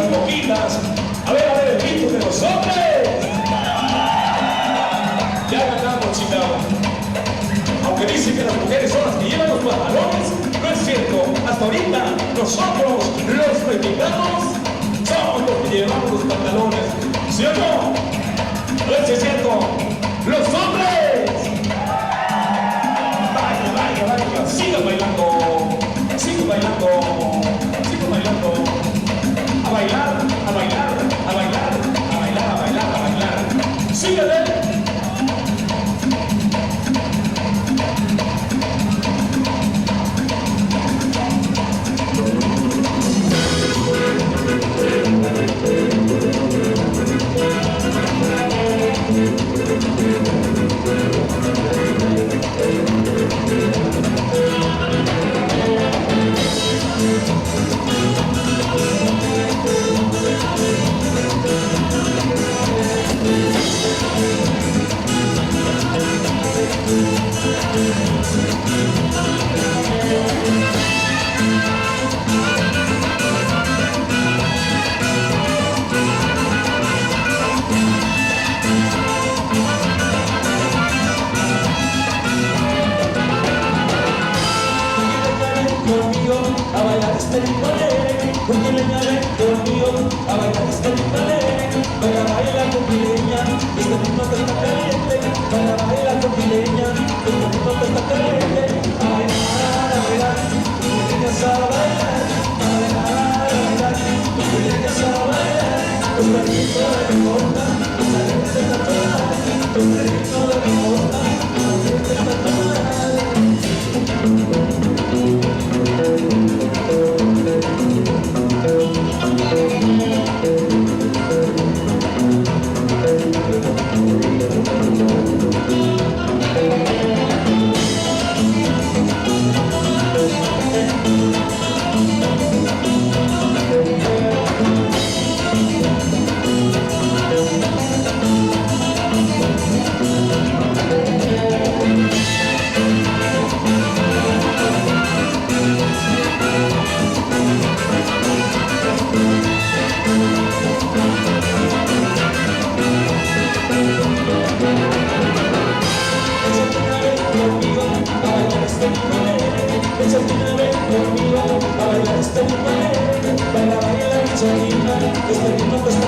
poquitas, poquitas. A ver, el ritmo de los hombres. Ya ganamos, chicas. Aunque dicen que las mujeres son las que llevan los pantalones, no es cierto. Hasta ahorita, nosotros, los mexicanos, somos los que llevamos los pantalones. ¿Sí o no? No es cierto. ¡Los hombres! Vaya, vaya, vaya. Sigan bailando. Sigan bailando. Sigan bailando. A bailar, a bailar, a bailar, a bailar, a bailar, a bailar. Síganle. A bailar este ritmo alegre, porque le llamen conmigo a bailar este ritmo alegre. Baila, baila con pileña, este ritmo que está caliente. Baila, baila con pileña, este ritmo que está caliente. A bailar, a bailar, tus pileñas a bailar. A bailar, a bailar, tus pileñas a bailar. Este ritmo de mi corta, esta gente está toda. Este ritmo de mi corta, esta gente está toda. Conmigo a bailar este ritmo, baila, baila, cholina, este ritmo que está